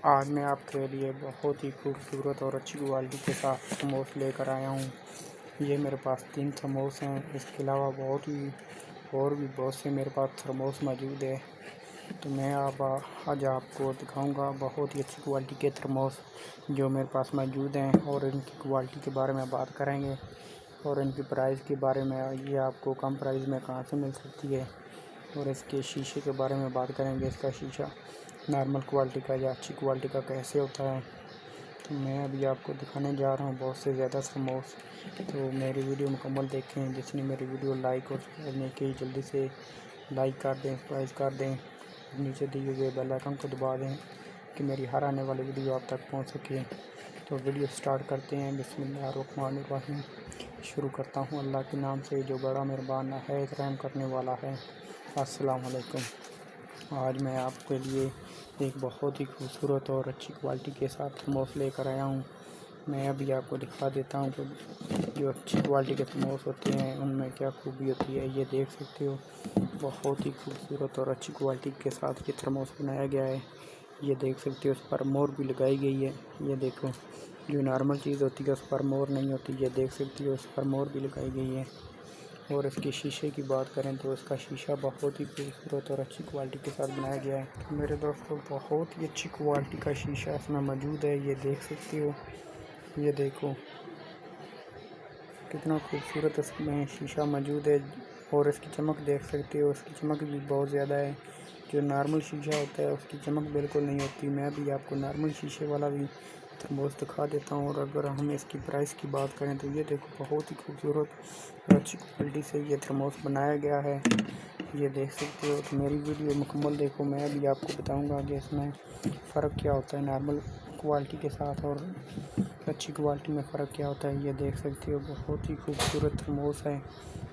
आज मैं आपके लिए बहुत ही खूबसूरत और अच्छी क्वालिटी के साथ थर्मोस लेकर आया हूँ। ये मेरे पास 3 थर्मोस हैं। इसके अलावा और भी बहुत से मेरे पास थर्मोस मौजूद है। तो मैं आज आपको दिखाऊंगा बहुत ही अच्छी क्वालिटी के थर्मोस जो मेरे पास मौजूद हैं, और इनकी क्वालिटी के बारे में बात करेंगे और इनकी प्राइस के बारे में, ये आपको कम प्राइस में कहाँ से मिल सकती है, और इसके शीशे के बारे में बात करेंगे। इसका शीशा नॉर्मल क्वालिटी का या अच्छी क्वालिटी का कैसे होता है। तो मैं अभी आपको दिखाने जा रहा हूँ बहुत से ज़्यादा थर्मोस। तो मेरी वीडियो मुकम्मल देखें। जिसने मेरी वीडियो लाइक और शेयर नहीं की, जल्दी से लाइक कर दें, सब्सक्राइब कर दें, नीचे दिए हुए बेल आइकन को दबा दें कि मेरी हर आने वाली वीडियो आप तक पहुँच सके। तो वीडियो स्टार्ट करते हैं। बिस्मिल्लाहिर्रहमानिर्रहीम। शुरू करता हूँ अल्लाह के नाम से जो बड़ा मेहरबान है, रहम करने वाला है। अस्सलाम वालेकुम। आज मैं आपके लिए एक बहुत ही खूबसूरत और अच्छी क्वालिटी के साथ थर्मोस लेकर आया हूँ। मैं अभी आपको दिखा देता हूँ कि जो अच्छी क्वालिटी के थर्मोस होते हैं उनमें क्या खूबी होती है। ये देख सकते हो, बहुत ही खूबसूरत और अच्छी क्वालिटी के साथ ये थर्मोस बनाया गया है। ये देख सकते हो, उस पर मोर भी लगाई गई है। ये देखो, जो नॉर्मल चीज़ होती है उस पर मोर नहीं होती। ये देख सकते हो, उस पर मोर भी लगाई गई है। और इसके शीशे की बात करें तो इसका शीशा बहुत ही खूबसूरत और अच्छी क्वालिटी के साथ बनाया गया है। तो मेरे दोस्तों, बहुत ही अच्छी क्वालिटी का शीशा इसमें मौजूद है। ये देख सकते हो, ये देखो कितना खूबसूरत इसमें शीशा मौजूद है। और इसकी चमक देख सकते हो, इसकी चमक भी बहुत ज़्यादा है। जो नॉर्मल शीशा होता है उसकी चमक बिल्कुल नहीं होती। मैं भी आपको नॉर्मल शीशे वाला भी थर्मोस दिखा देता हूँ। और अगर हम इसकी प्राइस की बात करें तो ये देखो, बहुत ही खूबसूरत और अच्छी क्वालिटी से ये थर्मोस बनाया गया है। ये देख सकते हो। तो मेरी वीडियो मुकम्मल देखो। मैं भी आपको बताऊंगा कि इसमें फ़र्क क्या होता है नॉर्मल क्वालिटी के साथ और अच्छी क्वालिटी में फ़र्क क्या होता है। ये देख सकते हो, बहुत ही खूबसूरत थर्मोस है।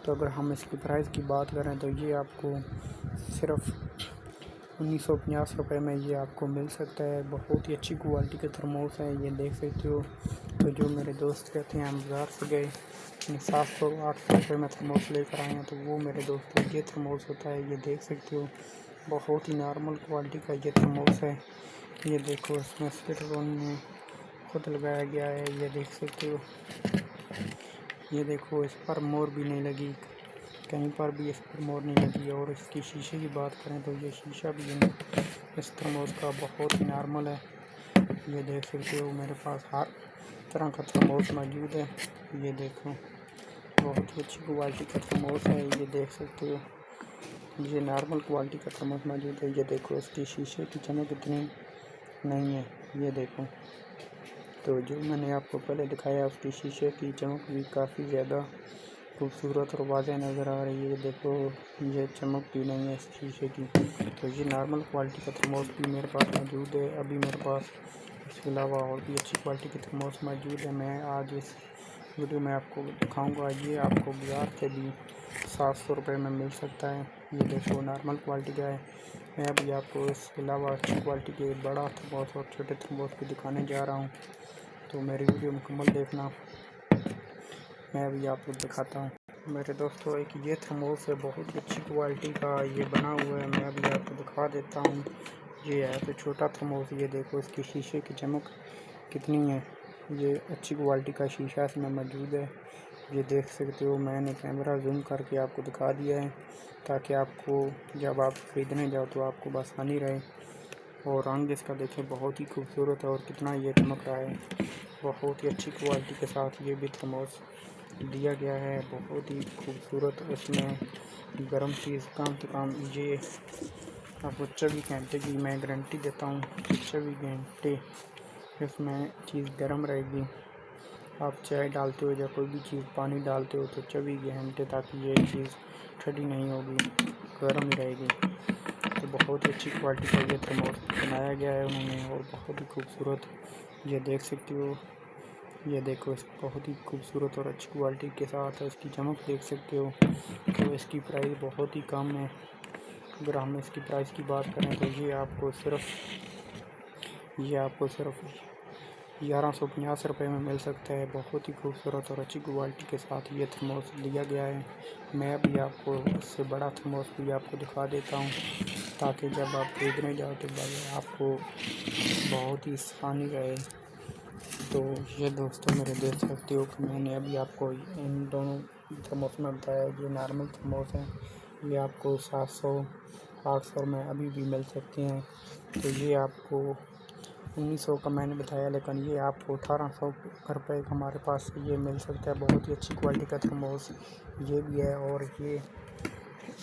तो अगर हम इसकी प्राइस की बात करें तो ये आपको सिर्फ 1950 रुपये में ये आपको मिल सकता है। बहुत ही अच्छी क्वालिटी के थर्मोस हैं। ये देख सकते हो। तो जो मेरे दोस्त कहते हैं हम बाज़ार से गए 700-800 रुपये में थर्मोस लेकर आए हैं, तो वो मेरे दोस्तों ये थर्मोस होता है। ये देख सकते हो, बहुत ही नॉर्मल क्वालिटी का ये थर्मोस है। ये देखो, इसमें स्पिट में खुद लगाया गया है। ये देख सकते हो, ये देखो, इस पर मोर भी नहीं लगी, कहीं पर भी इस पर मोर नहीं लगी। और इसकी शीशे की बात करें तो ये शीशा भी इस थर्मोस का बहुत ही नॉर्मल है। ये देख सकते हो, मेरे पास हर तरह का थर्मोस मौजूद है। ये देखो, बहुत ही अच्छी क्वालिटी का थर्मोस है। ये देख सकते हो, ये नॉर्मल क्वालिटी का थर्मोस मौजूद है। ये देखो, इसकी शीशे की चमक इतनी नहीं है। ये देखो, तो जो मैंने आपको पहले दिखाया उसकी शीशे की चमक भी काफ़ी ज़्यादा खूबसूरत और वाज़ेह नज़र आ रही है। देखो, ये चमक भी नहीं है इस शीशे की। तो ये नॉर्मल क्वालिटी का थर्मोस भी मेरे पास मौजूद है। अभी मेरे पास इसके अलावा और भी अच्छी क्वालिटी के थर्मोस मौजूद है। मैं आज इस वीडियो में आपको दिखाऊंगा। ये आपको बाज़ार से भी 700 रुपये में मिल सकता है। ये देखो, नॉर्मल क्वालिटी का है। मैं अभी आपको इसके अलावा अच्छी क्वालिटी के बड़ा थर्मोस और छोटे थर्मोस भी दिखाने जा रहा हूँ। तो मेरी वीडियो मुकम्मल देखना। मैं अभी आपको दिखाता हूँ। मेरे दोस्तों, एक ये थर्मोस है, बहुत ही अच्छी क्वालिटी का ये बना हुआ है। मैं अभी आपको दिखा देता हूँ। ये है तो छोटा थर्मोस। ये देखो, इसकी शीशे की चमक कितनी है। ये अच्छी क्वालिटी का शीशा इसमें मौजूद है। ये देख सकते हो, मैंने कैमरा जूम करके आपको दिखा दिया है ताकि आपको जब आप ख़रीदने जाओ तो आपको आसानी रहे। और रंग इसका देखें, बहुत ही खूबसूरत है और कितना ये चमक रहा है। बहुत ही अच्छी क्वालिटी के साथ ये भी थर्मोस दिया गया है। बहुत ही खूबसूरत। इसमें गर्म चीज़ कम से कम ये आपको 24 घंटे की मैं गारंटी देता हूँ। 24 घंटे इसमें चीज़ गर्म रहेगी। आप चाय डालते हो या कोई भी चीज़ पानी डालते हो तो 24 घंटे तक ये चीज़ ठंडी नहीं होगी, गर्म ही रहेगी। तो बहुत ही अच्छी क्वालिटी का ये थर्मोस बनाया गया है उन्होंने, और बहुत ही खूबसूरत। ये देख सकते हो, ये देखो, इस बहुत ही खूबसूरत और अच्छी क्वालिटी के साथ इसकी चमक देख सकते हो। तो इसकी प्राइस बहुत ही कम है। अगर हम इसकी प्राइस की बात करें तो ये आपको सिर्फ 1150 रुपये में मिल सकता है। बहुत ही खूबसूरत और अच्छी क्वालिटी के साथ ये थर्मोस दिया गया है। मैं भी आपको इससे बड़ा थर्मोस भी आपको दिखा देता हूँ ताकि जब आप खरीदने जाओ तो आपको बहुत ही आसानी रहे। तो ये दोस्तों मेरे देख सकते हो कि मैंने अभी आपको इन दोनों थर्मोस में बताया। ये नॉर्मल थर्मोस हैं, ये आपको 700-800 में अभी भी मिल सकते हैं। तो ये आपको 1900 का मैंने बताया, लेकिन ये आपको 1800 रुपये का हमारे पास ये मिल सकता है। बहुत ही अच्छी क्वालिटी का थर्मोस ये भी है, और ये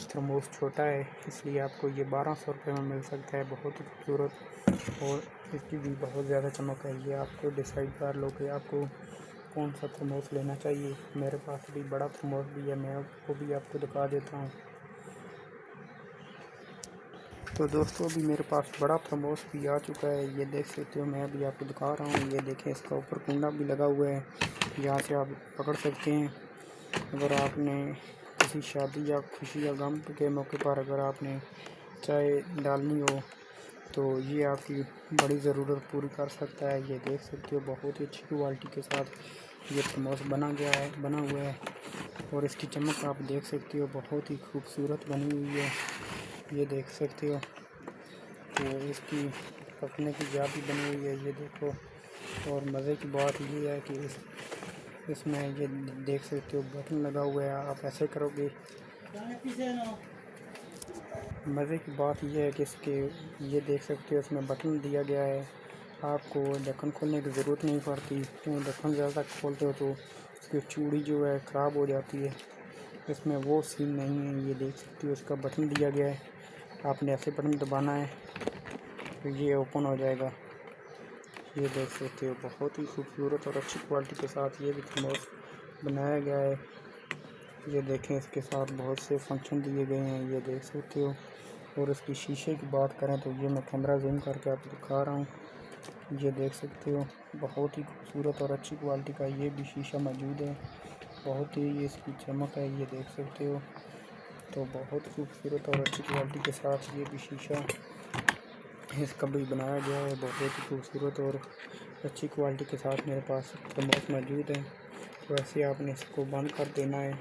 थर्मोस छोटा है इसलिए आपको ये 1200 रुपये में मिल सकता है। बहुत ही खूबसूरत और इसकी भी बहुत ज़्यादा चमक है। ये आपको डिसाइड कर लो कि आपको कौन सा थर्मोस लेना चाहिए। मेरे पास भी बड़ा थर्मोस भी है, मैं वो भी आपको दिखा देता हूँ। तो दोस्तों अभी मेरे पास बड़ा थर्मोस भी आ चुका है, ये देख सकते हो। मैं अभी आपको दिखा रहा हूँ। ये देखें, इसका ऊपर कुंडा भी लगा हुआ है, यहाँ से आप पकड़ सकते हैं। अगर आपने किसी शादी या खुशी या गम के मौके पर अगर आपने चाय डालनी हो तो ये आपकी बड़ी ज़रूरत पूरी कर सकता है। ये देख सकते हो बहुत ही अच्छी क्वालिटी के साथ ये थर्मोस बना हुआ है, और इसकी चमक आप देख सकते हो बहुत ही खूबसूरत बनी हुई है। ये देख सकते हो। तो इसकी पकड़ने की जगह भी बनी हुई है, ये देखो। और मज़े की बात ये है कि इसमें ये देख सकते हो बटन लगा हुआ है, आप ऐसे करोगे। मज़े की बात ये है कि इसके ये देख सकते हो इसमें बटन दिया गया है। आपको ढक्कन खोलने की ज़रूरत नहीं पड़ती, क्यों ढक्कन ज़्यादा खोलते हो तो उसकी चूड़ी जो है ख़राब हो जाती है। इसमें वो सीन नहीं है। ये देख सकते हो इसका बटन दिया गया है, आपने ऐसे बटन दबाना है तो ये ओपन हो जाएगा। ये देख सकते हो बहुत ही खूबसूरत और अच्छी क्वालिटी के साथ ये भी थर्मोस बनाया गया है। ये देखें, इसके साथ बहुत से फंक्शन दिए गए हैं, ये देख सकते हो। और इसकी शीशे की बात करें तो ये मैं कैमरा जूम करके आपको दिखा रहा हूँ। ये देख सकते हो बहुत ही खूबसूरत और अच्छी क्वालिटी का ये भी शीशा मौजूद है। बहुत ही इसकी चमक है, ये देख सकते हो। तो बहुत खूबसूरत और अच्छी क्वालिटी के साथ ये भी शीशा इसका भी बनाया गया है। बहुत ही खूबसूरत और अच्छी क्वालिटी के साथ मेरे पास थर्मोस मौजूद है। तो ऐसे आपने इसको बंद कर देना है,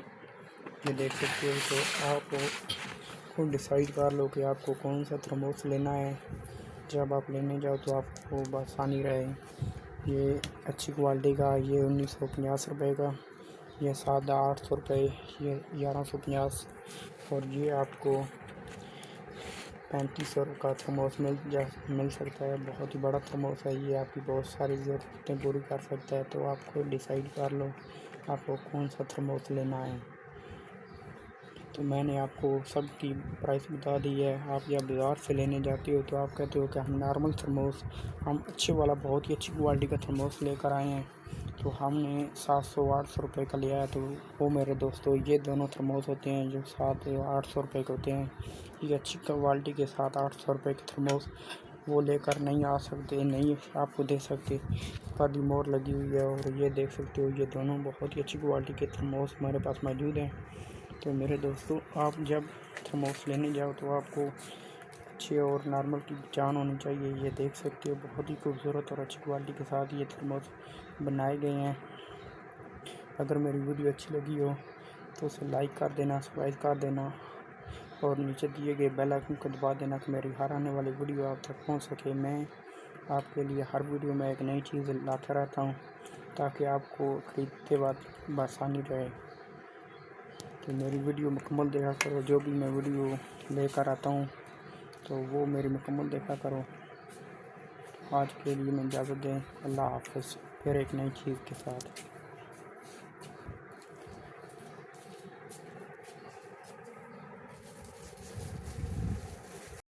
ये देख सकते हो। तो आप खुद डिसाइड कर लो कि आपको कौन सा थर्मोस लेना है। जब आप लेने जाओ तो आपको आसानी रहे। ये अच्छी क्वालिटी का ये 1950 रुपये का, ये 800 रुपये, ये 1150, और ये आपको 3500 का थर्मोस मिल सकता है। बहुत ही बड़ा थर्मोस है, ये आपकी बहुत सारी ज़रूरतें पूरी कर सकता है। तो आप खुद डिसाइड कर लो आपको कौन सा थर्मोस लेना है। तो मैंने आपको सब की प्राइस बता दी है। आप जब बाज़ार से लेने जाते हो तो आप कहते हो कि हम नॉर्मल थर्मोस, हम अच्छे वाला बहुत ही अच्छी क्वालिटी का थर्मोस लेकर आए हैं, तो हमने 700-800 रुपये का लिया है। तो वो मेरे दोस्तों ये दोनों थर्मोस होते हैं जो 700-800 रुपये के होते हैं। ये अच्छी क्वालिटी के साथ 800 रुपये के थर्मोस वो लेकर नहीं आ सकते, नहीं आपको दे सकते। पर भी मोहर लगी हुई है, और ये देख सकते हो ये दोनों बहुत ही अच्छी क्वालिटी के थर्मोस हमारे पास मौजूद हैं। तो मेरे दोस्तों आप जब थर्मोस लेने जाओ तो आपको अच्छे और नॉर्मल की पहचान होनी चाहिए। ये देख सकते हो बहुत ही खूबसूरत और अच्छी क्वालिटी के साथ ये थर्मोस बनाए गए हैं। अगर मेरी वीडियो अच्छी लगी हो तो उसे लाइक कर देना, सब्सक्राइब कर देना, और नीचे दिए गए बेल आइकन को दबा देना कि मेरी हर आने वाली वीडियो आप तक पहुंच सके। मैं आपके लिए हर वीडियो में एक नई चीज़ लाता रहता हूं ताकि आपको खरीदते वक्त आसानी रहे। तो मेरी वीडियो मुकम्मल देखा करो, जो भी मैं वीडियो लेकर आता हूँ तो वो मेरी मुकम्मल देखा करो। आज के लिए मैं इजाज़त दें, अल्लाह हाफ़िज़, फिर एक नई चीज़ के साथ।